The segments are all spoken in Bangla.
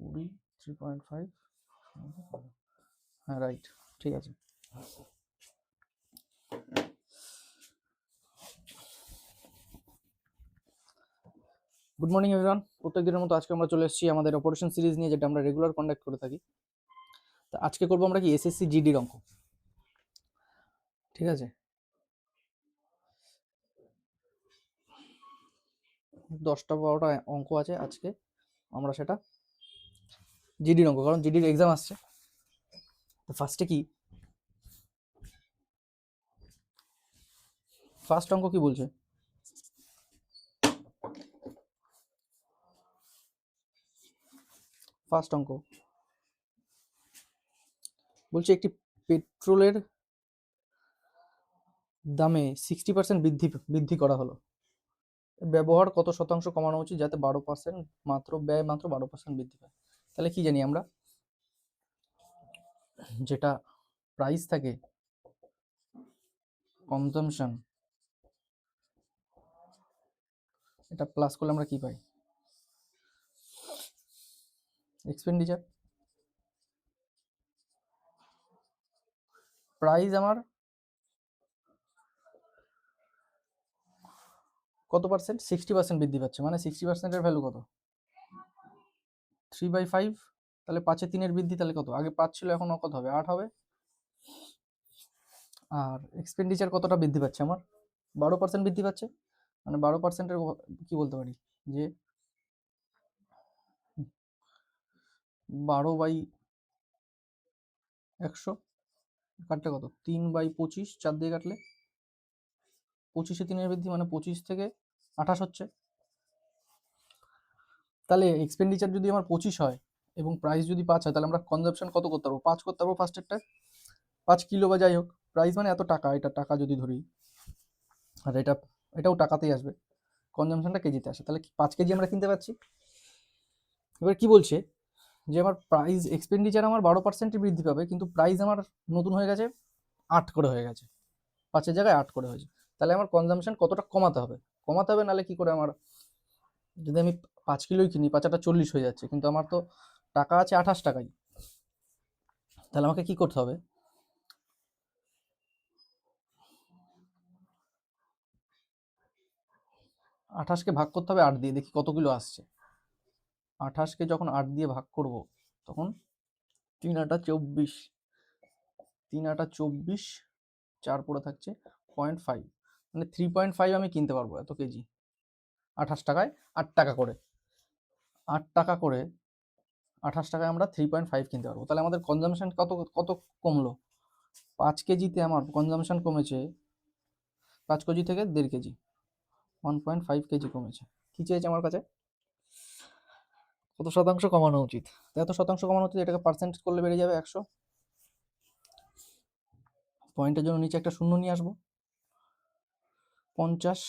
20 3.5, হ্যাঁ রাইট, ঠিক আছে। গুড মর্নিং এভরিওয়ান, প্রত্যেক দিনের মতো আজকে আমরা চলে এসেছি আমাদের অপারেশন সিরিজ নিয়ে, যেটা আমরা রেগুলার কন্ডাক্ট করে থাকি। তো আজকে করবো আমরা কি এসএসসি জিডির অঙ্ক, ঠিক আছে। 10টা 12টা অঙ্ক আছে আজকে, আমরা সেটা জিডির অঙ্ক, কারণ জিডির এক্সাম আসছে। তো ফার্স্টে কি, ফার্স্ট অঙ্ক কি বলছে, ফার্স্ট অঙ্ক বলছে একটি পেট্রোলের দামে 60% বৃদ্ধি করা হলো, ব্যবহার কত শতাংশ কমানো উচিত যাতে 12% মাত্র ব্যয় মাত্র 12% বৃদ্ধি পায়। তাহলে কি জানি আমরা, যেটা প্রাইস থাকে কনজাম্পশন, এটা প্লাস করলে আমরা কি পাই, এক্সপেন্ডিচার। প্রাইস আমার কত পার্সেন্ট, 60% বৃদ্ধি পাচ্ছে, মানে 60%-এর ভ্যালু কত, 3/5। তাহলে 5-এ 3-এর বৃদ্ধি, তাহলে কত, আগে 5 ছিল এখন কত হবে, 8 হবে। আর এক্সপেন্ডিচার কতটা বৃদ্ধি পাচ্ছে আমার, 12% বৃদ্ধি পাচ্ছে, মানে 12%-এর কি বলতে পারি যে 12/100 কাটলে কত, 3/25, 4 দিয়ে কাটলে 25-এ 3-এর বৃদ্ধি, মানে 25 থেকে 28 হচ্ছে। তাহলে এক্সপেন্ডিচার যদি আমার 25 হয় এবং প্রাইস যদি 5 হয়, তাহলে আমরা কনজাম্পশন কত করতে পারবো, 5 করতে পারবো ফার্স্টেরটা, 5 কিলো বা যাই হোক। প্রাইস মানে এত টাকা, এটা টাকা যদি ধরি, আর এটাও টাকাতেই আসবে, কনজাম্পশনটা কেজিতে আসে, তাহলে 5 কেজি আমরা কিনতে পারছি। এবার কি বলছে যে আমার প্রাইস এক্সপেন্ডিচার আমার 12% বৃদ্ধি পাবে, কিন্তু প্রাইস আমার নতুন হয়ে গেছে 8 করে হয়ে গেছে, 5-এর জায়গায় 8 করে হয়েছে। তাহলে আমার কনজাম্পশন কতটা কমাতে হবে, নাহলে কি করে আমার, যদি আমি 5 কিলোই কিনি, 5-8 40 হয়ে যাচ্ছে, কিন্তু আমার তো টাকা আছে 28 টাকাই। তাহলে আমাকে কি করতে হবে, 28কে ভাগ করতে হবে 8 দিয়ে, দেখি কত কিলো আসছে। 28কে যখন 8 দিয়ে ভাগ করব, তখন 3-8 24, 3-8 24, 4 পড়ে থাকছে 0.5, মানে 3.5 আমি কিনতে পারবো এত কেজি, 28 টাকায়, 8 টাকা করে, 8 টাকা করে 28 টাকায় আমরা 3.5 কিনতে পারবো। তাহলে আমাদের কনজাম্পশন কত কত কমলো, 5 কেজিতে আমার কনজাম্পশন কমেছে, 5 কেজি থেকে 1.5 কেজি, 1.5 কেজি কমেছে। কি চেয়েছে আমার কাছে, কত শতাংশ কমানো উচিত, এত শতাংশ কমানো উচিত, এটাকে পার্সেন্ট করলে বেড়ে যাবে 100। পয়েন্টের জন্য নিচে একটা শূন্য নিয়ে আসবো, 50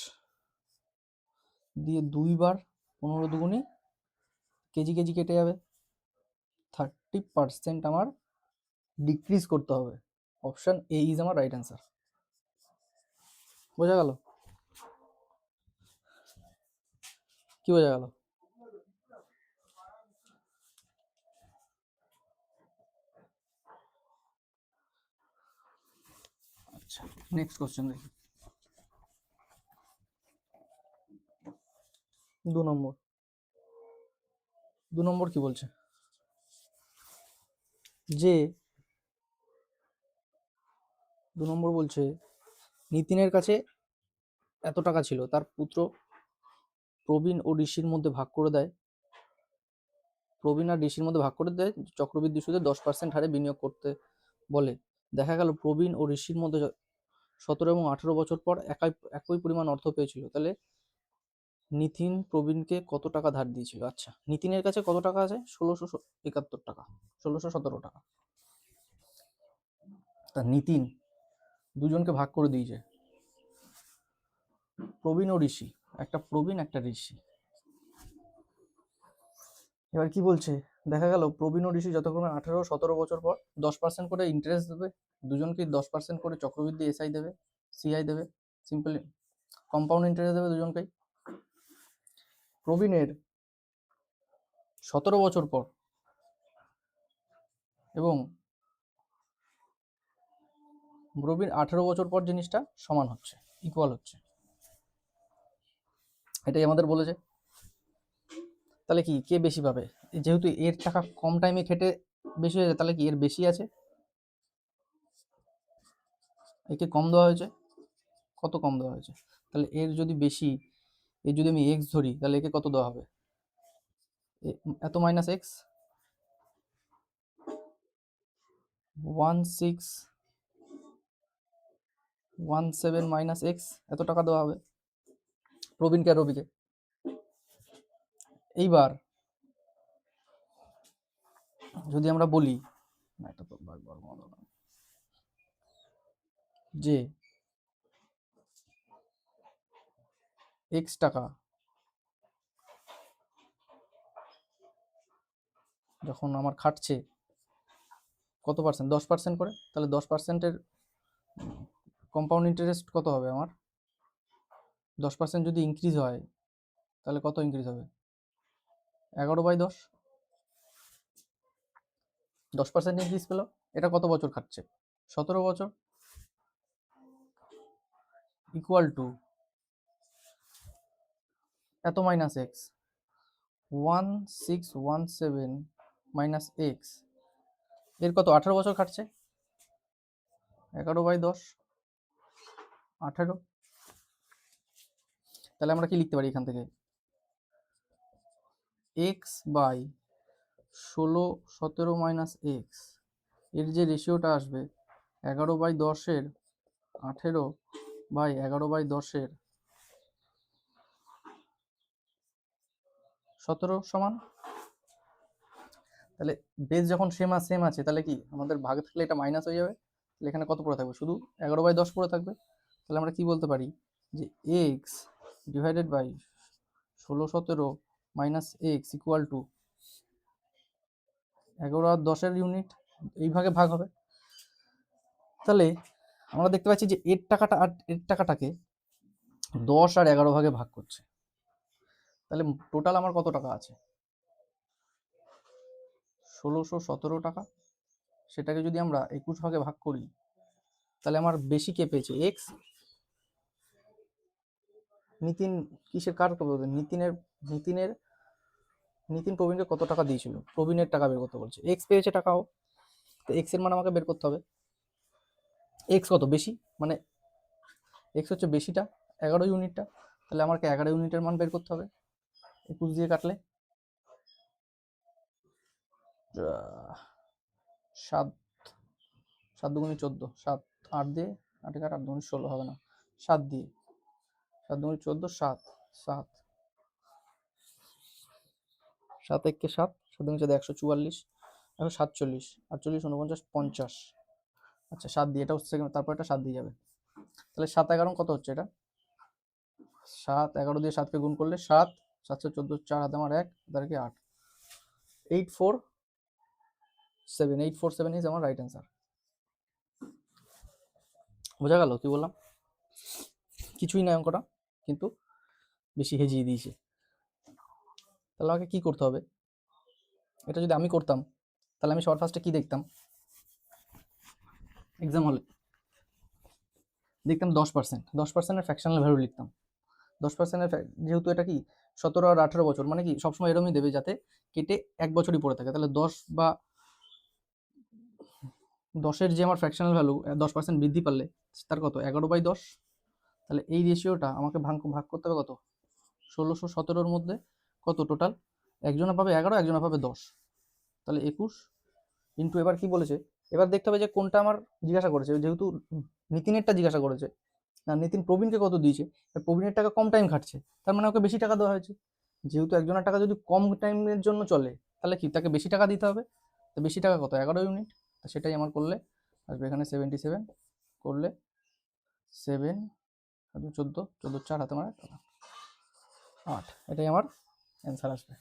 দিয়ে 2 বার 15 দুগুণি, কেজি কেজি কেটে যাবে, 30% আমার ডিক্রিজ করতে হবে। অপশন এ ইজ আমার রাইট অ্যান্সার। বোঝা গেল, কি বোঝা গেল, আচ্ছা নেক্সট কোশ্চেন দেখি, 2 নম্বর কি বলছে, যে 2 নম্বর বলছে নিতিনের কাছে এত টাকা ছিল, তার পুত্র প্রবীণ ও ঋষির মধ্যে ভাগ করে দেয়, প্রবীণ আর ঋষির মধ্যে ভাগ করে দেয় চক্রবৃদ্ধি সুদে 10% হারে বিনিয়োগ করতে বলে। দেখা গেল প্রবীণ ও ঋষির মধ্যে 17 এবং 18 বছর পর একই পরিমাণ অর্থ পেয়েছিল। তাহলে নিতিন প্রবীণকে কত টাকা ধার দিয়েছিল। আচ্ছা, নিতিনের কাছে কত টাকা আছে, 1671 টাকা, 1617 টাকা। তা নিতিন দুজনকে ভাগ করে দিয়েছে, প্রবীণ ও ঋষি, একটা প্রবীণ একটা ঋষি। এবার কি বলছে, দেখা গেল প্রবীণ ও ঋষি যথাক্রমে 18-17 বছর পর 10% করে ইন্টারেস্ট দেবে, দুজনকেই 10% করে চক্রবৃদ্ধি এসআই দেবে, সিআই দেবে, সিম্পল কম্পাউন্ড ইন্টারেস্ট দেবে দুজনকেই। প্রবীণের 17 বছর পর এবং প্রবীণ 18 বছর পর জিনিসটা সমান হচ্ছে, ইকুয়াল হচ্ছে, এটাই আমাদের বলেছে। তাহলে কি কে বেশি পাবে? যেহেতু এর টাকা কম টাইমে খেটে বেশি হয়েছে, তাহলে কি এর বেশি আছে, একে কম দেওয়া হয়েছে। কত কম দেওয়া হয়েছে? তাহলে এর যদি বেশি, এর যদি আমি এক্স ধরি, তাহলে একে কত দেওয়া হবে? এত মাইনাস এক্স, 1617 মাইনাস এক্স, এত টাকা দেওয়া হবে প্রবীণকে আর রবিকে। এইবার যদি আমরা বলি যে এক্স টাকা যখন আমার খাটছে কত পার্সেন্ট? 10% করে, তাহলে 10%-এর কম্পাউন্ড ইন্টারেস্ট কত হবে আমার? 10% যদি ইনক্রিজ হয় তাহলে কত ইনক্রিজ হবে? 11/10, 10% ইনক্রিজ পেলো। এটা কত বছর খাটছে? 17 বছর, ইকুয়াল টু এত মাইনাস এক্স, 1617 মাইনাস এক্স, এর কত 18 বছর খাটছে, 11/10, 18। তাহলে আমরা কি লিখতে পারি এখান থেকে? এক্স বাই 1617 মাইনাস এক্স, এর যে রেশিওটা আসবে 11/10-এর 18/11/10-এর 17 সমান। তাহলে বেস যখন সেম আছে, তাহলে কি আমাদের ভাগ থাকলে এটা মাইনাস হয়ে যাবে, তাহলে এখানে কত পড়ে থাকবে? শুধু 11/10 পড়ে থাকবে। তাহলে আমরা কি বলতে পারি যে x divided by 1617 minus x equal to 11 আর 10-এর ইউনিট, এই ভাগে ভাগ হবে। তাহলে আমরা দেখতে পাচ্ছি যে এর টাকাটা আর এর টাকাটাকে 10 আর 11 ভাগে ভাগ করছে। তাহলে টোটাল আমার কত টাকা আছে? 1617 টাকা। সেটাকে যদি আমরা 21 ভাগে ভাগ করি, তাহলে আমার বেশি কে পেয়েছে? এক্স। নিতিন কিসের কার বলতে? নিতিন প্রবীণকে কত টাকা দিয়েছিল? প্রবীণের টাকা বের করতে বলছে, এক্স পেয়েছে টাকাও, তো এক্স এর মান আমাকে বের করতে হবে। এক্স কত বেশি, মানে এক্স হচ্ছে বেশিটা, 11 ইউনিটটা, তাহলে আমাকে 11 ইউনিটের মান বের করতে হবে। 21 দিয়ে কাটলে 7, 7 দুগুণে 14, 7, 8 দিয়ে 8 কাট, 8 দুগুণে 16 হবে না, 7 দিয়ে, 7 দুগুণে 14, 7, 7, 7 একে 7, 7 দুগুণে 14, 144, 147, 48, 49, 50। আচ্ছা 7 দিয়ে, এটা হচ্ছে তারপর এটা 7 দিয়ে যাবে। তাহলে 7 11 কত হচ্ছে? এটা 7 11 দিয়ে 7কে গুণ করলে 7, 714, 4 হাতে আমার 1, তার কি 8, 847, 847 ইজ আমার রাইট অ্যান্সার। বোঝা গেল কি বললাম? কিছুই না অঙ্কটা, কিন্তু বেশি হেজিয়ে দিয়েছে। তাহলে আমাকে কি করতে হবে? এটা যদি আমি করতাম, তাহলে আমি সবার ফার্স্টে কি দেখতাম? এক্সাম হলে দেখতাম 10%, 10%-এর ফ্র্যাকশনাল ভ্যালু লিখতাম। 10%-এর যেহেতু এটা কি 17 আর 18 বছর, মানে কি সবসময় এরমই দেবে যাতে কেটে 1 বছরই পড়ে থাকে। তাহলে 10 বা 10-এর যে আমার ফ্র্যাকশনাল ভ্যালু 10% বৃদ্ধি পারলে তার কত? 11/10। তাহলে এই রেশিওটা আমাকে ভাগ করতে হবে কত? 1617-র মধ্যে কত টোটাল? একজনে পাবে 11, একজনে পাবে 10, তাহলে 21 ইন্টু, এবার কি বলেছে? এবার দেখতে হবে যে কোনটা আমার জিজ্ঞাসা করেছে। যেহেতু নিতিনেরটা জিজ্ঞাসা করেছে, না নিতিন প্রবীণকে কত দিয়েছে, প্রবীণের টাকা কম টাইম খাটছে, তার মানে ওকে বেশি টাকা দেওয়া হয়েছে। যেহেতু একজনের টাকা যদি কম টাইমের জন্য চলে, তাহলে কি তাকে বেশি টাকা দিতে হবে। তো বেশি টাকা কত? 11 ইউনিট। তো সেটাই আমার করলে আসবে এখানে 77, করলে 7, 14, 14, 4 হাতে আমার 8, এটাই আমার অ্যান্সার আসবে।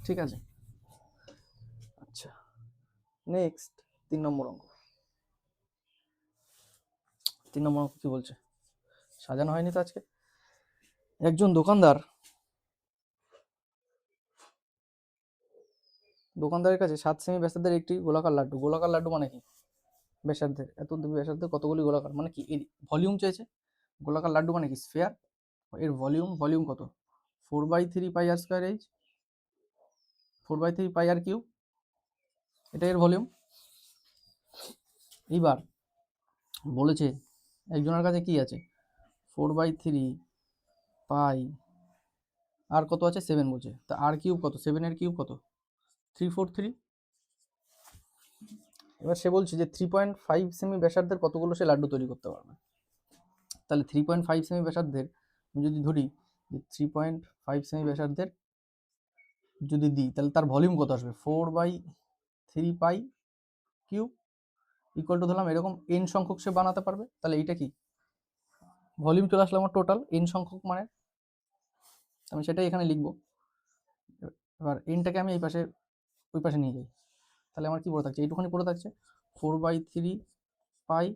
ঠিক আছে, আচ্ছা নেক্সট 3 নম্বর অঙ্ক। 3 নম্বর অঙ্ক কি বলছে? সাজানো হয়নি তো আজকে। একজন দোকানদার দোকানদারের কাছে 7 সেমি ব্যাসার্ধের একটি গোলাকার লাড্ডু। গোলাকার লাড্ডু মানে কি? ব্যাসার্ধের, এত ব্যাসার্ধের কতগুলি গোলাকার, মানে কি এর ভলিউম চাইছে। গোলাকার লাড্ডু মানে কি? স্ফিয়ার। এর ভলিউম কত? 4/3 পাই আর স্কোয়ার এইচ, 4/3 পাই আর কিউব, এটা এর ভলিউম। এইবার বলেছে একজনের কাছে কি আছে? 4/3 পাই আর কত আছে? 7 বলছে। তা আর কিউব কত? 7 এর কিউব কত? 343। এবার সে বলছে যে 3.5 সেমি ব্যাসার্ধের কতগুলো সে লাড্ডু তৈরি করতে পারবে। তাহলে 3.5 সেমি ব্যাসার্ধের আমি যদি ধরি যে 3.5 সেমি ব্যাসার্ধের যদি দিই, তাহলে তার ভলিউম কত আসবে? 4/3 পাই কিউব ইকুয়াল টু ধরলাম এরকম এন সংখ্যক সে বানাতে পারবে। তাহলে এইটা কি? ভলিউম চলে আসলো আমার টোটাল এন সংখ্যক, মানে আমি সেটাই এখানে লিখবো। এবার এনটাকে আমি এই পাশে ওই পাশে নিয়ে যাই, তাহলে আমার কি পড়ে থাকছে? এইটুখানি পড়ে থাকছে 4/3 পাই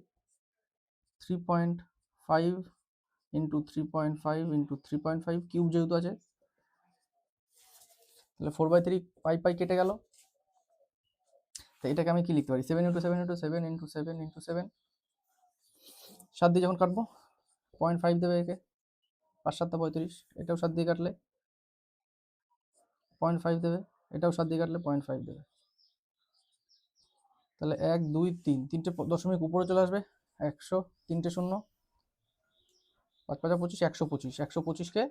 3.5 ইন্টু 3.5 ইন্টু 3.5 কিউব যেহেতু আছে, তাহলে 4/3 পাই পাই কেটে গেল। তো এটাকে আমি কি লিখতে পারি? 7 ইন্টু 7 ইন্টু 7 ইন্টু 7 ইন্টু 7, 7 দিয়ে যখন কাটবো 0.5 দেবে একে, 5 7 35, এটাও 7 দিয়ে কাটলে 0.5 দেবে, এটাও 7 দিয়ে কাটলে 0.5 দেবে। তাহলে 1 2 3, তিনটে দশমিক উপরে চলে আসবে, 100, তিনটে শূন্য, 5 5 25, 125, 125কে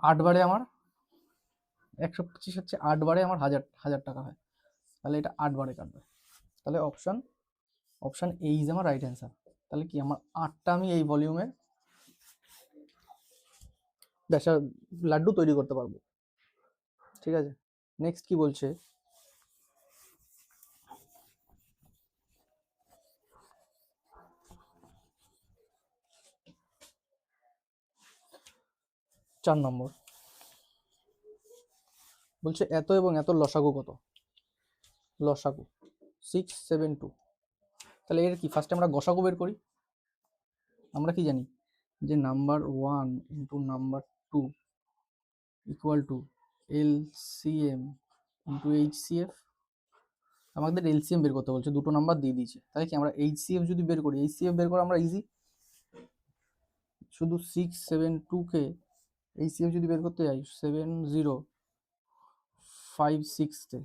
8 বারে আমার 125 হচ্ছে 8 বারে আমার 1000 টাকা হয়। তাহলে এটা 8 বারে কাটবে। তাহলে অপশন এ ইজ আমার রাইট অ্যান্সার। তাহলে কি আমার 8টা আমি এই ভলিউমে লাড্ডু তৈরি করতে পারবো। ঠিক আছে, নেক্সট কি বলছে? চার নম্বর বলছে এত এবং এত লসাগু কত? লসাগু 672। তাহলে এর কি? ফার্স্টে আমরা গসাগু বের করি। আমরা কি জানি যে number 1 into number 2 equal to LCM into HCF. আমাদের এলসিএম বের করতে বলছে, দুটো নাম্বার দিয়ে দিয়েছে। তাহলে কি আমরা এইচসিএফ যদি বের করি, এইচসিএফ বের করা আমরা ইজি, শুধু 672কে এইচসিএফ যদি বের করতে যাই 7056তে,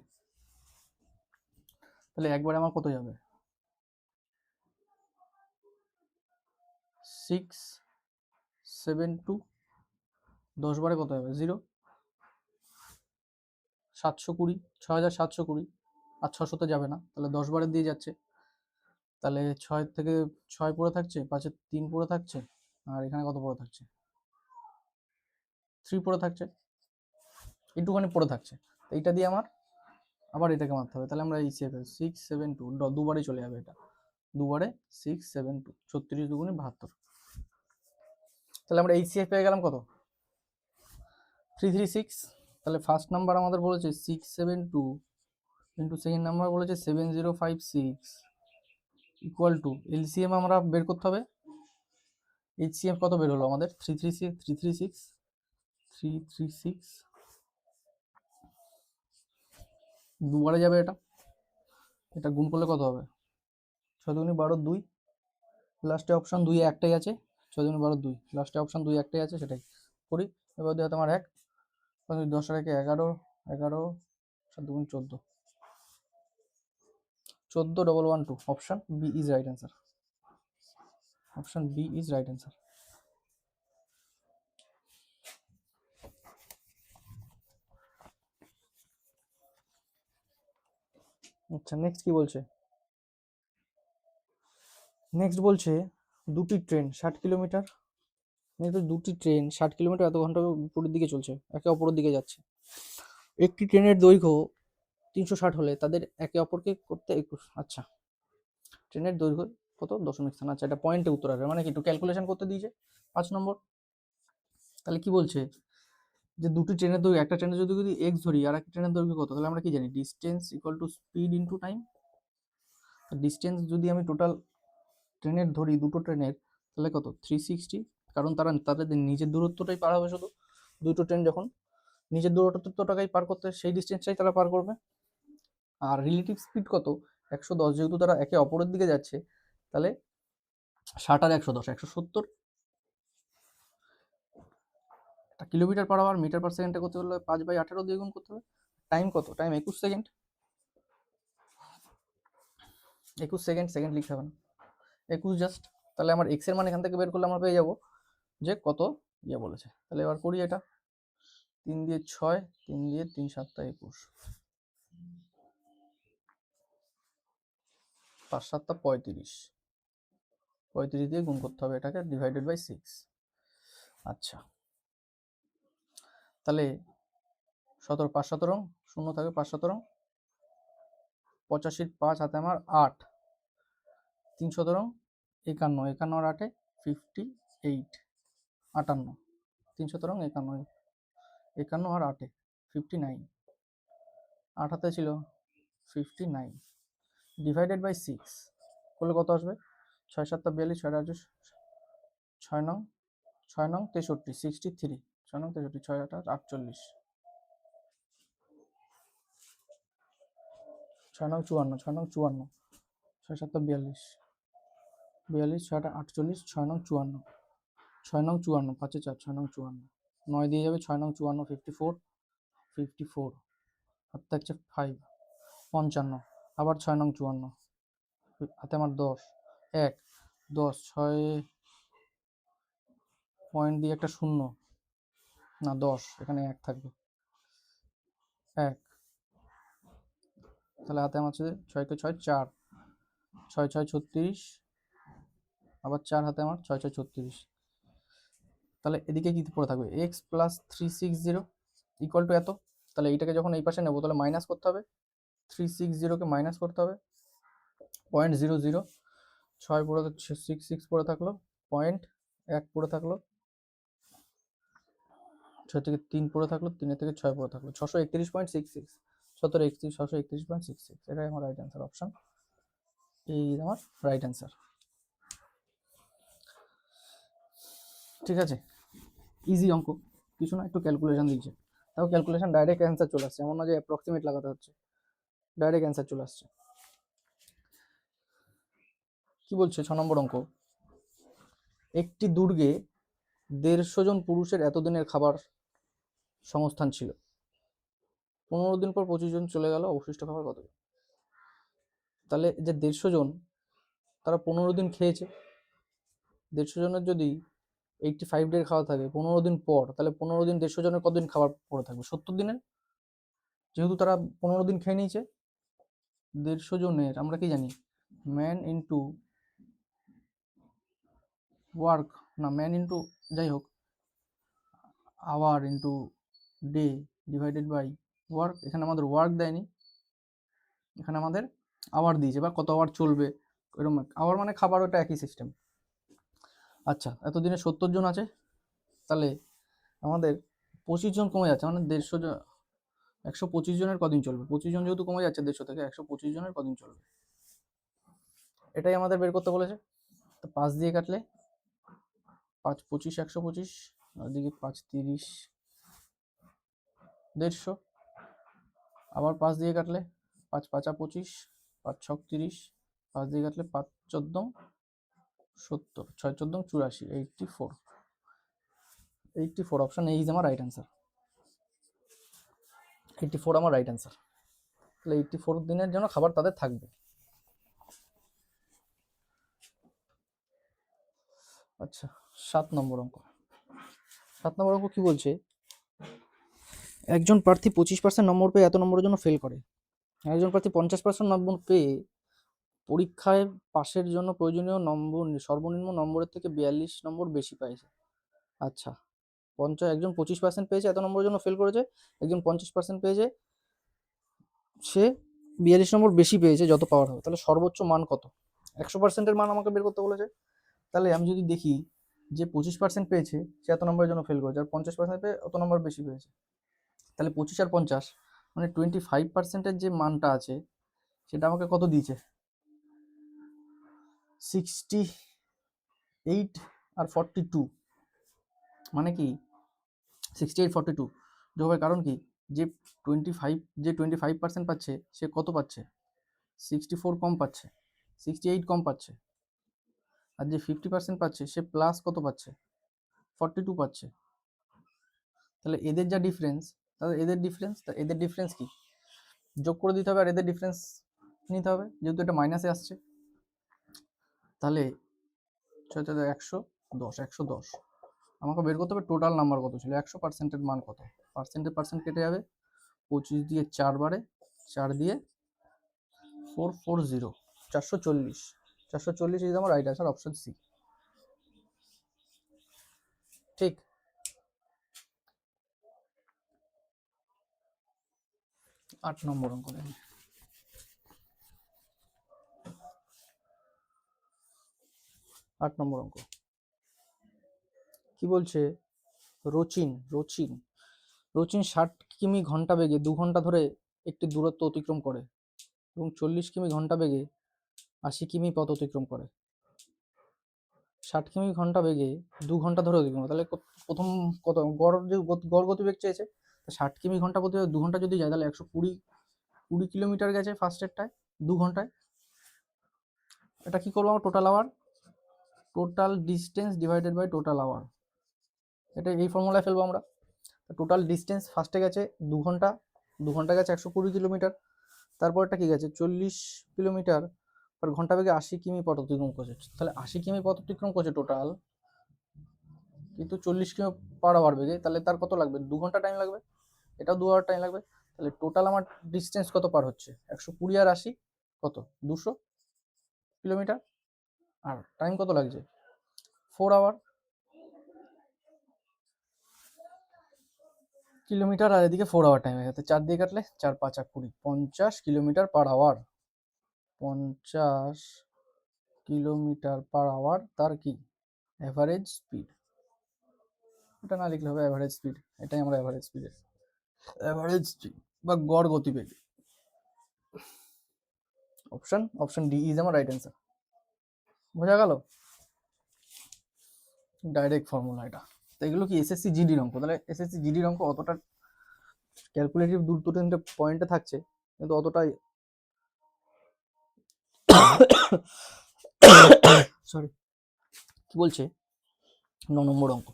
তাহলে একবারে আমার কত যাবে? 672 10 বারে কত হবে? 0, 720, 6720, আর 600তে যাবে না, তাহলে 10 বারে দিয়ে যাচ্ছে। তাহলে 6 থেকে 6 পড়ে থাকছে, 5-এ 3 পড়ে থাকছে, আর এখানে কত পড়ে থাকছে? 3 পড়ে থাকছে, একটুখানি পড়ে থাকছে। এইটা দিয়ে আমার আবার এটাকে মারতে হবে। তাহলে আমরা এই 672 দুবারে চলে যাবে, এটা দুবারে 672, 36 দুগুণে 72। তাহলে আমরা এইচসিএফ পেয়ে গেলাম কত? 336। তাহলে ফার্স্ট নাম্বার আমাদের বলেছে 672 ইন্টু সেকেন্ড নাম্বার বলেছে 7056 ইকুয়াল টু এলসিএম আমরা বের করতে হবে। এইচসিএফ কত বের হলো আমাদের? 336 দুবারে যাবে, এটা গুণ করলে কত হবে? 6 দুগুণে 12, 2, লাস্টে অপশন 2 একটাই আছে, 6 দুগুণে 12, 2, লাস্টে অপশন 2 একটাই আছে, সেটাই করি। এবার দিয়ে তোমার 1 10 আর 1 11, 11 7 দুগুণ 14, 14112। Option B is right answer. Option B is right answer. আচ্ছা, নেক্সট কি বলছে? নেক্সট বলছে দুটি ট্রেন 60 কিলোমিটার, দুটি ট্রেন 60 কিলোমিটার এত ঘন্টা বিপরীত দিকে চলছে, একে অপরের দিকে যাচ্ছে। একটি ট্রেনের দৈর্ঘ্য 360 হলে তাদের একে অপরকে করতে 21। আচ্ছা, ট্রেনের দৈর্ঘ্য কত? দশমিক স্থান। আচ্ছা, এটা পয়েন্টে উত্তর আসবে, মানে কি একটু ক্যালকুলেশন করতে দিয়েছে 5 নম্বর। তাহলে কি বলছে যে দুটি ট্রেনের দৈর্ঘ্য, একটা ট্রেনের যদি এক্স ধরি আর একটা ট্রেনের দৈর্ঘ্য কত, তাহলে আমরা কি জানি? Distance equal to speed into time. Distance যদি আমি টোটাল ট্রেনের ধরি, দুটো ট্রেনের, তাহলে কত? 360, কারণ তারা তাদের নিজের দূরত্বটাই পার হবে শুধু দুটো ট্রেন যখন। নিজের দূরত্বটাকেই পার করতে, সেই ডিস্টেন্সটাই তারা পার করবে। আর রিলেটিভ স্পিড কত, 110, যেহেতু তারা একে অপরের দিকে যাচ্ছে, তাহলে 60 আর 110, 170 kilometre per hour. Metre per সেকেন্ডে করতে হলে 5/18 দিয়ে গুণ করতে হবে। টাইম কত, টাইম 21 সেকেন্ড, 21 সেকেন্ড, সেকেন্ড লিখতে হবে না, 21 জাস্ট। তাহলে আমার এক্স এর মান এখান থেকে বের করলে আমরা পেয়ে যাবো যে কত ইয়ে বলেছে। তাহলে এবার করি এটা, 3 দিয়ে 6, 3 দিয়ে 3 7 21, 5 7 35, 35 দিয়ে গুণ করতে হবে এটাকে, ডিভাইডেড বাই 6। আচ্ছা, তাহলে 17, 5 17 শূন্য থাকবে, 5 17 85, 5 হাতে আমার 8, 3 17 51, 51 আর 8 58, 58, 3 17 51, 51 আর 8 59, 8 হাতে ছিল 59, ডিভাইডেড বাই 6 করলে কত আসবে, 6 7 42, 6 8 6 9 6 9 63, 63, 6 9 63, 6 8 48, 6 9 54, 6 9 54, 6 7 42, 42, 6 8 48, 6 9 54, 6 9 54, 5 4, 6 9 54, 9 দিয়ে যাবে, 6 9 54, 54, 54, হাত থাকছে 5, 55, আবার 6 9 54, হাতে আমার 10, 1 10, 6 পয়েন্ট দিয়ে একটা শূন্য, না 10, এখানে 1 থাকবে, 1, তাহলে হাতে আমার আছে 6 কে 6 4, 6 6 36, আবার 4 হাতে আমার 6 6 36, তাহলে এদিকে কি পড়ে থাকবে, এক্স প্লাস 360 ইকুয়াল টু এত। তাহলে এইটাকে যখন এই পাশে নেবো তাহলে মাইনাস করতে হবে, 360কে মাইনাস করতে হবে, 0.00, 6 পড়ে 6 পড়ে থাকলো, 1 পড়ে থাকলো, 6 থেকে 3 পড়ে থাকলো, 3 থেকে 6 পড়ে থাকলো, 631.66, 17 631.66, এটাই আমার রাইট অ্যান্সার, অপশন এই আমার রাইট অ্যান্সার। ঠিক আছে, ইজি অঙ্ক, কিছু না, একটু ক্যালকুলেশন দিয়েছে, তাও ক্যালকুলেশন ডাইরেক্ট অ্যান্সার চলে আসছে, এমন না যে অ্যাপ্রক্সিমেট লাগাতে হচ্ছে, ডাইরেক্ট অ্যান্সার চলে আসছে। কি বলছে 6 নম্বর অঙ্ক, একটি দুর্গে 150 জন পুরুষের এতদিনের খাবার সংস্থান ছিল, 15 দিন পর 25 জন চলে গেল, অবশিষ্ট খাবার কত? তাহলে যে 150 জন, তারা 15 দিন খেয়েছে, 150 জনের যদি 85 ডে খাওয়া থাকে 15 দিন পর, তাহলে 15 দিন 150 জনের কতদিন খাবার পড়ে থাকবে, 70 দিনের, যেহেতু তারা 15 দিন খেয়ে নিয়েছে। 150 জনের আমরা কি জানি, ম্যান ইন্টু ওয়ার্ক, না ম্যান ইন্টু, যাই হোক, hour into day divided by work, এখানে আমাদের ওয়ার্ক দেয়নি, এখানে আমাদের আওয়ার দিয়েছে, বা কত আওয়ার চলবে এরকম, আওয়ার মানে খাবার, ওটা একই সিস্টেম। আচ্ছা, এতদিনে 70 জন আছে, তাহলে আমাদের 25 জন কমে যাচ্ছে, মানে 150 জন, 125 জনের কদিন চলবে, 25 জন যেহেতু কমে যাচ্ছে 150 থেকে, 125 জনের কদিন চলবে, এটাই আমাদের বের করতে বলেছে। তো 5 দিয়ে কাটলে 5 25, 125, আর দিকে 5 30, 150, আবার 5 দিয়ে কাটলে 5 5 25, 5 6 30, 5 দিয়ে কাটলে 5 14 70, 6 14 84, 84, 84, অপশন এই ইজ আমার রাইট অ্যান্সার, 84 আমার রাইট অ্যান্সার। তাহলে 84 দিনের জন্য খাবার তাদের থাকবে। আচ্ছা, 7 নম্বর অঙ্ক, 7 নম্বর অঙ্ক কি বলছে, একজন প্রার্থী 25% নম্বর পেয়ে এত নম্বরের জন্য ফেল করে, একজন প্রার্থী 50% নম্বর পেয়ে পরীক্ষায় পাশের জন্য প্রয়োজনীয় নম্বর সর্বনিম্ন নম্বরের থেকে 42 নম্বর বেশি পাইছে। আচ্ছা, একজন 25% পেয়েছে, এত নম্বরের জন্য ফেল করেছে, একজন 50% পেয়েছে, সে 42 নম্বর বেশি পেয়েছে, যত পাওয়ার হবে, তাহলে সর্বোচ্চ মান কত? 100%-এর মান আমাকে বের করতে বলেছে। তাহলে আমি যদি দেখি যে 25% পেয়েছে সে এত নম্বরের জন্য ফেল করেছে, আর 50% পেয়ে অত নম্বর বেশি পেয়েছে, তাহলে 25 আর 50 মানে 25%-এর যে মানটা আছে সেটা আমাকে কত দিয়েছে, 68 আর 42, মানে কি 68 42, যোগ হবে, কারণ কি, যে 25% পাচ্ছে সে কত পাচ্ছে, 64 কম পাচ্ছে, 68 কম পাচ্ছে। আর যে 50% পাচ্ছে সে প্লাস কত পাচ্ছে, 42 পাচ্ছে। তাহলে এদের যা ডিফারেন্স, তাহলে এদের ডিফারেন্স কি, যোগ করে দিতে হবে আর এদের ডিফারেন্স নিতে হবে, যেহেতু এটা মাইনাসে আসছে। তাহলে 110 আমাকে বের করতে হবে টোটাল নাম্বার কত ছিল, 100%-এর মান কত, পার্সেন্ট কেটে যাবে, 25 দিয়ে 4 বারে, 4 দিয়ে 440, 440 ইজ আমার রাইট আনসার, অপশন সি। ঠিক। 8 নম্বর অঙ্ক নেন। 8 নম্বর অঙ্ক কি বলছে, রচিন 60 কিমি ঘন্টা বেগে 2 ঘন্টা ধরে একটি দূরত্ব অতিক্রম করে এবং 40 কিমি ঘন্টা বেগে 80 কিমি পথ অতিক্রম করে। 60 কিমি ঘন্টা বেগে 2 ঘন্টা ধরে অতিক্রম করে, তাহলে প্রথম কত গড় গতিবেগ চেয়েছে। 60 কিমি ঘন্টা প্রতি 2 ঘন্টা যদি যায় তাহলে 120 কিলোমিটার গেছে ফার্স্টেরটায় 2 ঘন্টায়। এটা কি করবো আমরা, total distance divided by total hour, এটা এই ফর্মুলায় ফেলবো আমরা। টোটাল ডিস্টেন্স ফার্স্টে গেছে 2 ঘন্টা, 2 ঘন্টা গেছে 120 কিলোমিটার, তারপরটা কি গেছে 40 কিলোমিটার আর ঘন্টা বেগে 80 কিমি পথ অতিক্রম করছে। তাহলে 80 কিমি পথ অতিক্রম করছে টোটাল, কিন্তু 40 কিমি পার আওয়ার বেগে, তাহলে তার কত লাগবে, 2 ঘন্টা টাইম লাগবে, এটাও 2 আওয়ার টাইম লাগবে। তাহলে টোটাল আমার ডিস্টেন্স কত পার হচ্ছে, 120 আর 80 কত, 200 কিলোমিটার, আর টাইম কত লাগছে, 4 আওয়ার। কিলোমিটার আর এদিকে 4 আওয়ার টাইম হয়ে গেছে, 4 দিয়ে কাটলে 4 5 20, 50 kilometre per hour, 50 kilometre per hour তার কি অ্যাভারেজ স্পিড। এটা না লিখলে হবে অ্যাভারেজ স্পিড, এটাই আমরা অ্যাভারেজ স্পিড বা গড় গতিবেগ। অপশন ডি ইজ আমার রাইট অ্যান্সার। বোঝা গেল, ডাইরেক্ট ফর্মুলা এটা। তো এগুলো কি এসএসসি জিডির অঙ্ক, তাহলে এসএসসি জিডির অঙ্ক অতটা ক্যালকুলেটিভ দুটো তিনটে পয়েন্টে থাকছে, কিন্তু অতটাই সরি কি বলছে, 9 নম্বর অঙ্ক,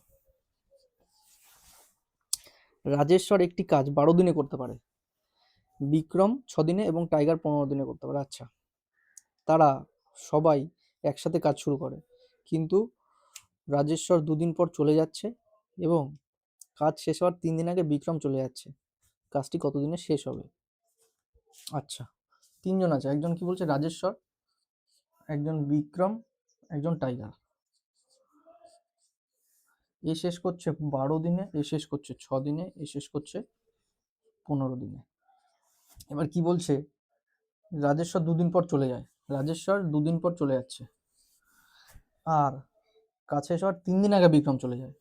রাজেশ্বর একটি কাজ 12 দিনে করতে পারে, বিক্রম 6 দিনে এবং টাইগার 15 দিনে করতে পারে। আচ্ছা, তারা সবাই একসাথে কাজ শুরু করে, কিন্তু রাজেশ্বর 2 দিন পর চলে যাচ্ছে এবং কাজ শেষ হওয়ার 3 দিন আগে বিক্রম চলে যাচ্ছে, কাজটি কত দিনে শেষ হবে। আচ্ছা, 3 জন আছে, একজন কি বলছে রাজেশ্বর, একজন বিক্রম, একজন টাইগার। এ শেষ করছে 12 দিনে, এ শেষ করছে 6 দিনে, এ শেষ করছে 15 দিনে। এবার কি বলছে, রাজেশ্বর 2 দিন পর চলে যায়, রাজেশ্বর 2 দিন পর চলে যাচ্ছে, আর কাজ শেষ হওয়ার 3 দিন আগে বিক্রম চলে যায়,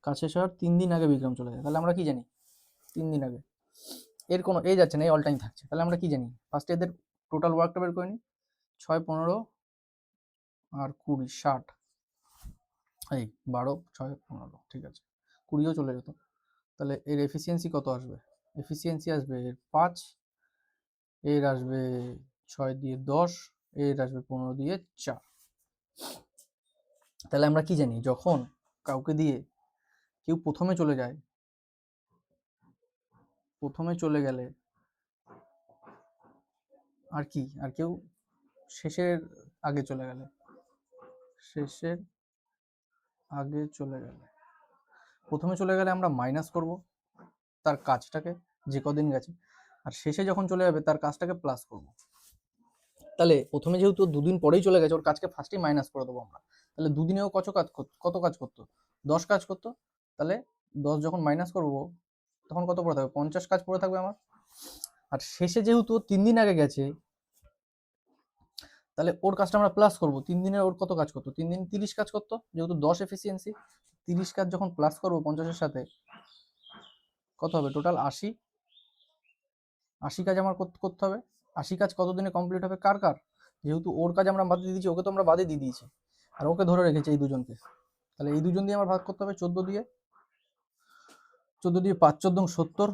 কাজ শেষ হওয়ার 3 দিন আগে বিক্রম চলে যায়। তাহলে আমরা কি জানি, 3 দিন আগে, এর কোনো এই যাচ্ছে না, এই অল টাইম থাকছে। তাহলে আমরা কি জানি, ফার্স্টে এদের টোটাল ওয়ার্কটা বের করে নিই, 6 15 আর 20 60, এই 12 6 15, ঠিক আছে, 20ও চলে যেত। তাহলে এর এফিসিয়েন্সি কত আসবে, এফিসিয়েন্সি আসবে এর 5, এর আসবে 6 দিয়ে 10, এর আসবে 15 দিয়ে 4। তাহলে আমরা কি জানি, যখন কাউকে দিয়ে কেউ প্রথমে চলে যায়, প্রথমে চলে গেলে আর কি, আর কেউ শেষের আগে চলে গেলে, শেষের আগে চলে গেলে, প্রথমে চলে গেলে আমরা মাইনাস করব তার কাজটাকে যে কদিন গেছে, আর শেষে যখন চলে যাবে তার কাজটাকে প্লাস করব। তাহলে প্রথমে যেহেতু 2 দিন পরেই চলে গেছে, ওর কাজকে ফার্স্টেই মাইনাস করে দেবো আমরা। তাহলে 2 দিনেও কত কাজ করতো, 10 কাজ করতো। তাহলে 10 যখন মাইনাস করব তখন কত পড়ে থাকবে, 50 কাজ পড়ে থাকবে আমার। আর শেষে যেহেতু 3 দিন আগে গেছে, তাহলে ওর কাজটা আমরা প্লাস করব, 3 দিনে ওর কত কাজ করতো, 3 দিন 30 কাজ করতো, যেহেতু 10 এফিসিয়েন্সি, 30 কাজ যখন প্লাস করব 50-এর সাথে, কত হবে টোটাল 80 কাজ আমার করতে হবে। 80 কাজ কত দিনে কমপ্লিট হবে, কার, যেহেতু ওর কাজ আমরা বাদে দিয়ে দিয়েছি, ওকে তো আমরা বাদে দিয়ে দিয়েছি, আর ওকে ধরে রেখেছি এই দুজনকে। তাহলে এই দুজন দিয়ে আমার ভাগ করতে হবে 14 দিয়ে, 14 দিয়ে 5 14 70,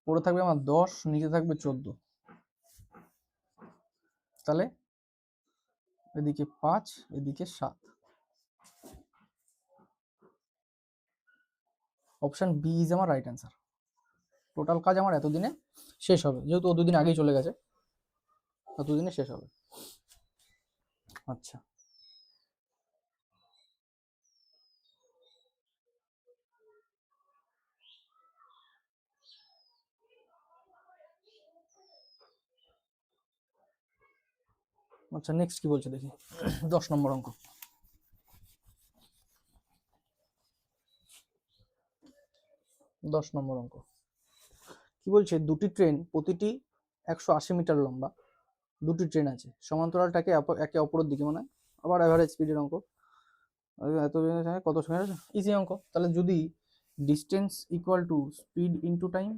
পড়ে থাকবে আমার 10, নিচে থাকবে 14, তাহলে এদিকে 5, এদিকে 7। অপশন বি ইজ আমার রাইট অ্যান্সার। টোটাল কাজ আমার এতদিনে শেষ হবে, যেহেতু ও দুদিন আগেই চলে গেছে, এতদিনে শেষ হবে। আচ্ছা, আচ্ছা নেক্সট কি বলছে দেখি। 10 নম্বর অঙ্ক। 10 নম্বর অঙ্ক কি বলছে, দুটি ট্রেন প্রতিটি 180 মিটার লম্বা, দুটি ট্রেন আছে সমান্তরালটাকে একে অপরের দিকে, মানে আবার অ্যাভারেজ স্পিডের অঙ্ক। এত কত সময়, ইজি অঙ্ক। তাহলে যদি distance equal to speed into time,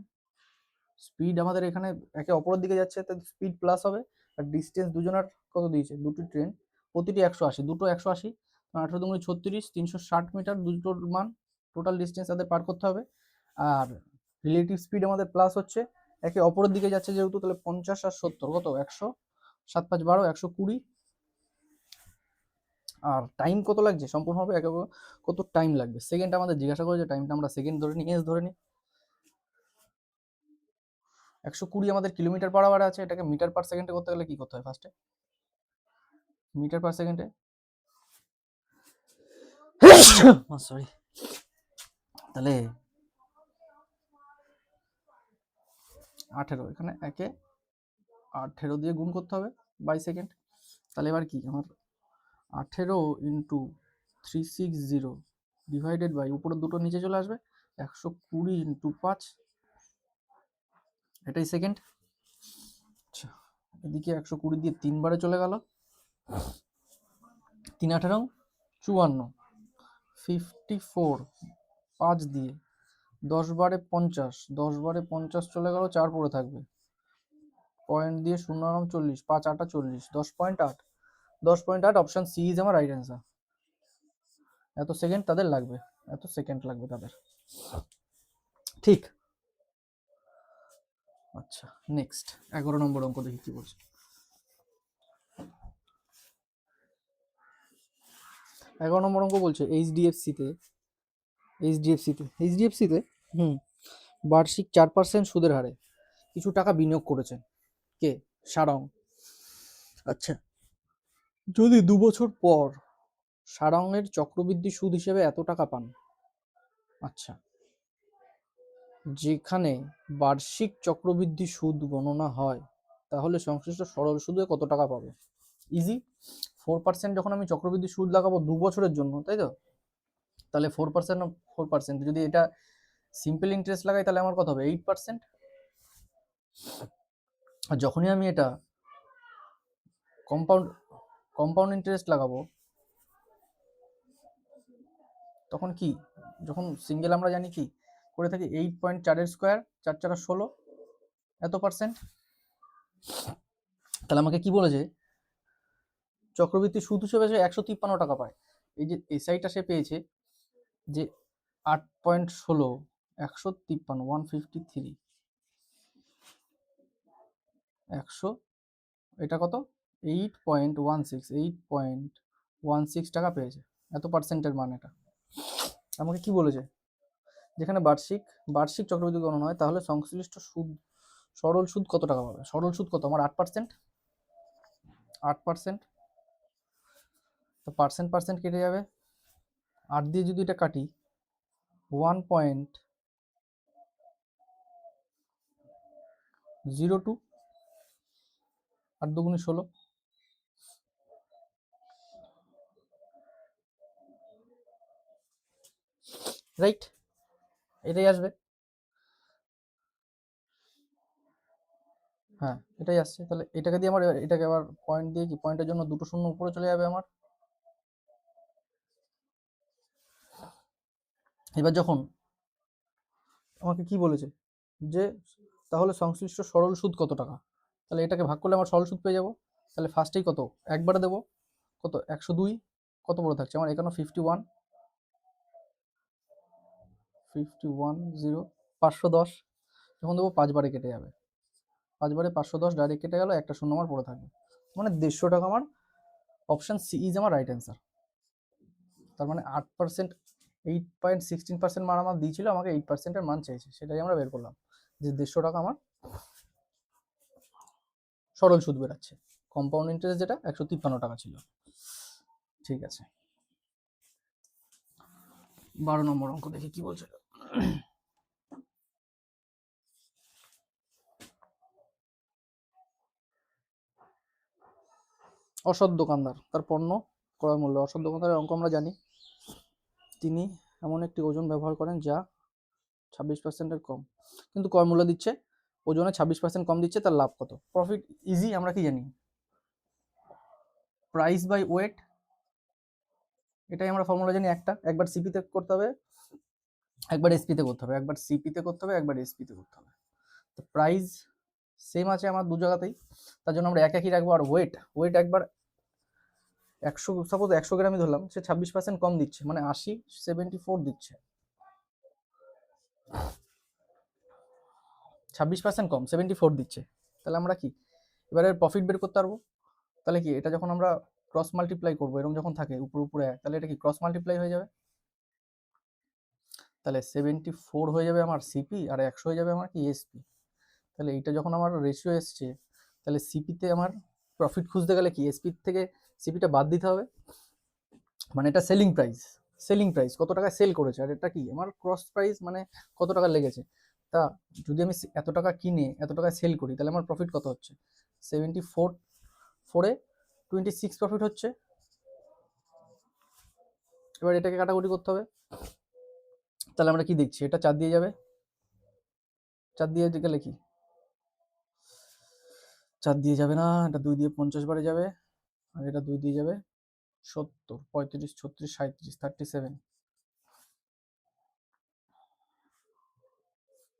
speed আমাদের এখানে একে অপরের দিকে যাচ্ছে, তাই স্পিড প্লাস হবে, আর ডিস্টেন্স দুজনের কত দিয়েছে, দুটি ট্রেন প্রতিটি 180, দুটো 180, 18 দুগুণে 36, 360 মিটার দুটোর মান, টোটাল ডিস্টেন্স তাদের পার করতে হবে। আর রিলেটিভ স্পিড আমাদের প্লাস হচ্ছে, একে অপরের দিকে যাচ্ছে যেহেতু, তাহলে 50 আর 70 কত, 100, 7 5 12, 120। আর টাইম কত লাগছে সম্পূর্ণ হবে, একে কত টাইম লাগবে, সেকেন্ড আমাদের জিজ্ঞাসা করেছে, টাইমটা আমরা সেকেন্ড ধরে নিই, এস ধরে নিই। 120 আমাদের কিলোমিটার পার আওয়ারে আছে, এটাকে মিটার পার সেকেন্ডে করতে গেলে কি করতে হয়, ফার্স্টে মিটার পার সেকেন্ডে, সরি, তাহলে 18, এখানে একে 18 দিয়ে গুণ করতে হবে বাই সেকেন্ড। তাহলে এবার কি আমার 18 ইন্টু 360 ডিভাইডেড বাই, উপরে দুটো নিচে চলে আসবে, 120 ইন্টু 5, এটাই সেকেন্ড। আচ্ছা, এদিকে 120 দিয়ে 3 বারে চলে গেল, 3 18 54, 54, 5 দিয়ে 10 বারে 50, 10 বারে 50 চলে গেল, 4 পড়ে থাকবে, পয়েন্ট দিয়ে 0 40, 5 8 40, 10.8, 10.8, অপশন সি ইজ আমার রাইট অ্যান্সার। এত সেকেন্ড তাদের লাগবে, এত সেকেন্ড লাগবে তাদের, ঠিক। আচ্ছা নেক্সট 11 নম্বর অঙ্ক দেখি কি বলছে। 11 নম্বর অঙ্ক বলছে এইচডিএফসিতে বার্ষিক 4% সুদের হারে কিছু টাকা বিনিয়োগ করেছেন কে, সারং। আচ্ছা, যদি 2 বছর পর সারংয়ের চক্রবৃদ্ধি সুদ হিসেবে এত টাকা পান, আচ্ছা, যেখানে বার্ষিক চক্রবৃদ্ধি সুদ গণনা হয়, তাহলে সংশ্লিষ্ট সরল সুদে কত টাকা পাবে। ইজি, 4% যখন আমি চক্রবৃদ্ধি সুদ লাগাবো 2 বছরের জন্য, তাই তো, তাহলে 4%, যদি এটা সিম্পল ইন্টারেস্ট লাগাই তাহলে আমার কত হবে, 8%। আর যখনই আমি এটা কম্পাউন্ড ইন্টারেস্ট লাগাবো, তখন কি, যখন সিঙ্গেল আমরা জানি কি করে থাকি, 8.4 স্কোয়ার, 4 4 16, এত পার্সেন্ট। তাহলে আমাকে কি বলেছে, চক্রবৃদ্ধি সুদ হিসেবে সে 153 টাকা পায়। এই যে এসআইটা সে পেয়েছে যে 8.16, 153, 153, 100, এটা কত, 8.16 টাকা পেয়েছে, এত পার্সেন্টের মান এটা। আমাকে কি বলেছে, যেখানে বার্ষিক চক্রবৃদ্ধি গণনা হয়, তাহলে সংশ্লিষ্ট সুদ, সরল সুদ কত টাকা পাবে, সরল সুদ কত আমার, 8%, 8%, তো পার্সেন্ট কেটে যাবে, 8 দিয়ে যদি এটা কাটি, 1.02, 8 দুগুণে 16, রাইট, এটাই আসবে, হ্যাঁ এটাই আসছে। তাহলে এটাকে দিয়ে আমার, এটাকে আবার পয়েন্ট দিয়ে, কি পয়েন্টের জন্য দুটো শূন্য উপরে চলে যাবে আমার। এবার যখন আমাকে কি বলেছে যে তাহলে সংশ্লিষ্ট সরল সুদ কত টাকা, তাহলে এটাকে ভাগ করলে আমার সরল সুদ পেয়ে যাবো। তাহলে ফার্স্টেই কত, একবারে দেবো, কত 102, কত বড় থাকছে আমার, এখানে 51, 51 510 যখন দেবো 5 বারে কেটে যাবে, 5 বারে 510 ডাইরেক্ট কেটে গেল, একটা শূন্য আমার পড়ে থাকবে, মানে 150 টাকা আমার অপশন সি ইজ আমার রাইট অ্যান্সার। তার মানে 8%, 8.16% মান আমার দিয়েছিল, আমাকে 8%-এর মান চাইছে, সেটাই আমরা বের করলাম যে 150 টাকা আমার সরল সুদ বেরাচ্ছে। কম্পাউন্ড ইন্টারেস্ট যেটা 153 টাকা ছিল। ঠিক আছে, 12 নম্বর অঙ্ক দেখি কি বলছে। অসৎ দোকানদার, তার পণ্য ক্রয় মূল্য। অসৎ দোকানদারের অঙ্ক আমরা জানি, তিনি এমন একটি ওজন ব্যবহার করেন যা 26%-এর কম, কিন্তু ক্রয় মূল্য দিচ্ছে ওজনে 26% কম দিচ্ছে, তার লাভ কত? প্রফিট ইজি, আমরা কি জানি, প্রাইস বাই ওয়েট, এটাই আমরা ফর্মুলা জানি। একবার সিপিতে করতে হবে, একবার এসপিতে করতে হবে, একবার সিপিতে করতে হবে, একবার এসপিতে করতে হবে। তো প্রাইস সেম আছে আমার দু জায়গাতেই, তার জন্য আমরা একই রাখবো। আর ওয়েট একবার 100, সাপোজ 100 গ্রামই ধরলাম, সে 26% কম দিচ্ছে, মানে 80, 74 দিচ্ছে, 26% কম 74 দিচ্ছে। তাহলে আমরা কি এবারে প্রফিট বের করতে পারবো? তাহলে কি এটা যখন আমরা ক্রস মাল্টিপ্লাই করবো, এরকম যখন থাকে উপরে এক, তাহলে এটা কি ক্রস মাল্টিপ্লাই হয়ে যাবে, তাহলে 74 হয়ে যাবে আমার সিপি, আর 100 হয়ে যাবে আমার কি এসপি। তাহলে এইটা যখন আমার রেশিও এসছে, তাহলে সিপিতে আমার প্রফিট খুঁজতে গেলে কি এসপি থেকে সিপিটা বাদ দিতে হবে, মানে এটা সেলিং প্রাইস কত টাকা সেল করেছে, আর এটা কি আমার ক্রস প্রাইস, মানে কত টাকা লেগেছে। তা যদি আমি এত টাকা কিনে এত টাকা সেল করি, তাহলে আমার প্রফিট কত হচ্ছে, 74 26 প্রফিট হচ্ছে। এবার এটাকে কাটাকুটি করতে হবে, তাহলে আমরা কি দেখছি, এটা 4 দিয়ে যাবে, 4 দিয়ে গেলে কি 4 দিয়ে যাবে না, এটা 2 দিয়ে 50 বারে যাবে, আর এটা 2 দিয়ে যাবে 70, 35, 36, 37,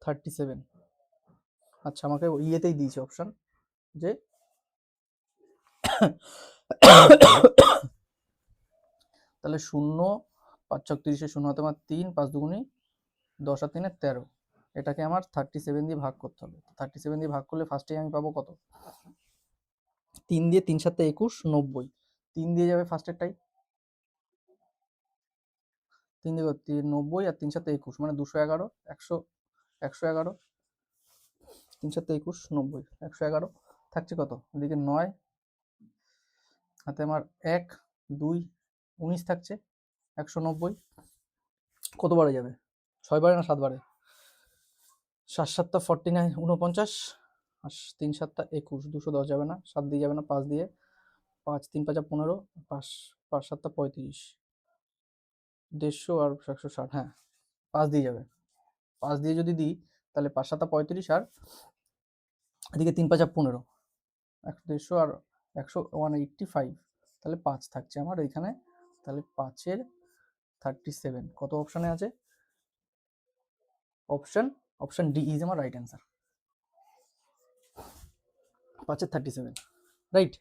37। আচ্ছা, আমাকে ইয়েতেই দিয়েছে অপশন যে তাহলে 0, 5 ছক 30, 0 হাতে আমার 3, 5 দুগুণি 10 আর 3 13, এটাকে আমার 37 দিয়ে ভাগ করতে হবে। 37 দিয়ে ভাগ করলে ফার্স্টেই আমি পাবো কত, 3 দিয়ে 3 7 21, 90, 3 দিয়ে যাবে ফার্স্টেরটাই, 3 দিয়ে 90 আর 3 7 21, মানে 211, 100, 111, 3 7 21, 90, 111 থাকছে কত, এদিকে 9 হাতে আমার 1, 2, 19 থাকছে, 190 কত বারে যাবে, 6 বারে না 7 বারে, 7 7 49, 49, আর 3 7 21, 210 যাবে না, 7 দিয়ে যাবে না, 5 দিয়ে, 5 3 5 15, 5 5 7 35, 150 আর 160, হ্যাঁ 5 দিয়ে যাবে, 5 দিয়ে যদি দিই তাহলে 5 7 35, আর এদিকে 3 5 15, 150 আর 100 185, তাহলে 5 থাকছে আমার এইখানে। তাহলে 5-এর 37 কত অপশানে আছে, অপশন ডি ইজ আমার রাইট অ্যান্সার, 5-এর 37, রাইট।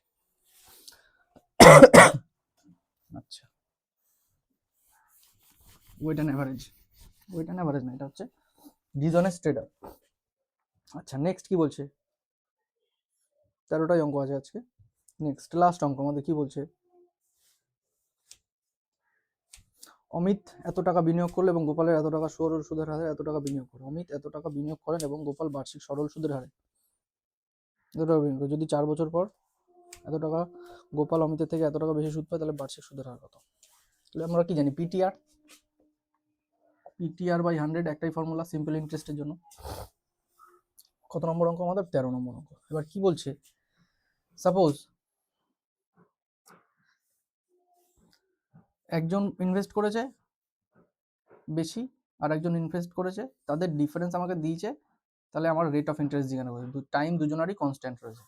আচ্ছা, ওয়েট অ্যান্ড অ্যাভারেজ না, এটা হচ্ছে ডিসঅনেস্ট ট্রেডার। আচ্ছা, নেক্সট কি বলছে, 13টাই অঙ্ক আছে আজকে। নেক্সট লাস্ট অঙ্ক আমাদের কি বলছে, অমিত এত টাকা বিনিয়োগ করলো এবং গোপালের এত টাকা সরল সুদের হারে এত টাকা বিনিয়োগ করে। অমিত এত টাকা বিনিয়োগ করেন এবং গোপাল বার্ষিক সরল সুদের হারে এত টাকা বিনিয়োগ করে। যদি 4 বছর পর এত টাকা গোপাল অমিতের থেকে এত টাকা বেশি সুদ পায়, তাহলে বার্ষিক সুদের হার কত? তাহলে আমরা কি জানি, পিটিআর বাই 100, একটাই ফর্মুলা সিম্পল ইন্টারেস্টের জন্য। কত নম্বর অঙ্ক আমাদের, 13 নম্বর অঙ্ক। এবার কি বলছে, সাপোজ একজন ইনভেস্ট করেছে বেশি আর একজন ইনভেস্ট করেছে, তাদের ডিফারেন্স আমাকে দিয়েছে, তাহলে আমার রেট অফ ইন্টারেস্ট জিজ্ঞাসা করেছে, টাইম দুজনারই কনস্ট্যান্ট রয়েছে।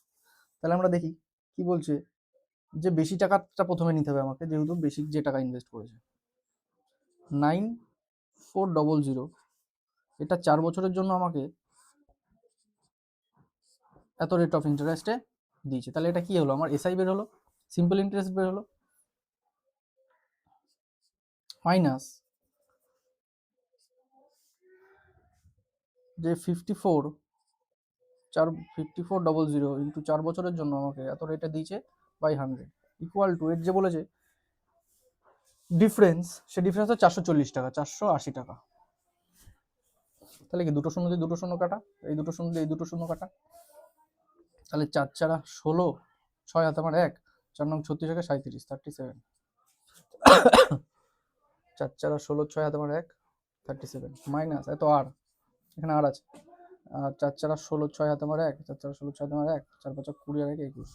তাহলে আমরা দেখি কি বলছে, যে বেশি টাকাটা প্রথমে নিতে হবে আমাকে, যেহেতু বেশি যে টাকা ইনভেস্ট করেছে, 9400, এটা 4 বছরের জন্য আমাকে এত রেট অফ ইন্টারেস্টে দিয়েছে। তাহলে এটা কি হলো, আমার এসআই বের হলো, সিম্পল ইন্টারেস্ট বের হলো, মাইনাস যে 54,000 ইন্টু 4 বছরের জন্য আমাকে এত রেটে দিয়েছে বাই 100 ইকুয়াল টু, এর যে বলেছে ডিফারেন্স, সে ডিফারেন্স হচ্ছে 440 টাকা, 480 টাকা। তাহলে কি দুটো শূন্য দিয়ে দুটো শূন্য কাটা, এই দুটো শূন্য দিয়ে এই দুটো শূন্য কাটা, তাহলে 4 4 16, 6 হাতে আমার 1, 4 9 36 একে 37, 37, 4 4 16, 6 হাতে আমার 1, 37 মাইনাস এত আর, এখানে আর আছে, আর 4 4 16, 6 হাতে আমার 1, 4 4 16, 6 হাতে আমার 1, 4 5 20 আর 1 21,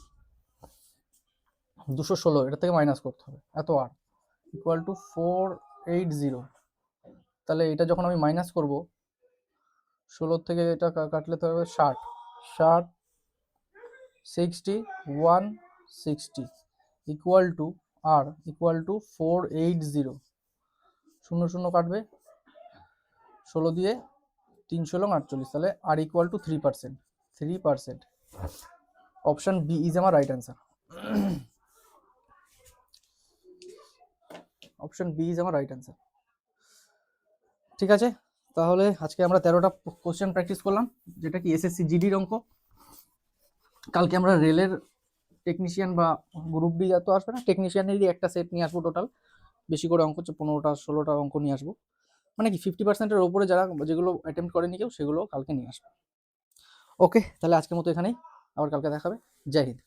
216, এটা থেকে মাইনাস করতে হবে এত আর ইকুয়াল টু 480। তাহলে এটা যখন আমি মাইনাস করব, 16 থেকে এটা কাটলে তো হবে 60, 60, 60, 160 ইকুয়াল টু আর ইকুয়াল টু 480, শূন্য শূন্য কাটবে, 16 দিয়ে 3 16 48, তাহলে আর equal to 3%, 3%। Option B is আমার right answer. Option B is আমার রাইট অ্যান্সার। ঠিক আছে, তাহলে আজকে আমরা 13টা কোশ্চেন প্র্যাকটিস করলাম, যেটা কি এসএসসি জিডির অঙ্ক। কালকে আমরা রেলের টেকনিশিয়ান বা গ্রুপ ডি তো আসবে না, টেকনিশিয়ানেরই একটা সেট নিয়ে আসবো, টোটাল বেশি করে অঙ্ক হচ্ছে 15টা 16টা অঙ্ক নিয়ে আসবো, মানে কি 50%-এর ওপরে যারা যেগুলো অ্যাটেম্প্ট করেনি কেউ, সেগুলো কালকে নিয়ে আসবো। ওকে, তাহলে আজকের মতো এখানেই, আবার কালকে দেখাবে। জয় হিন্দ।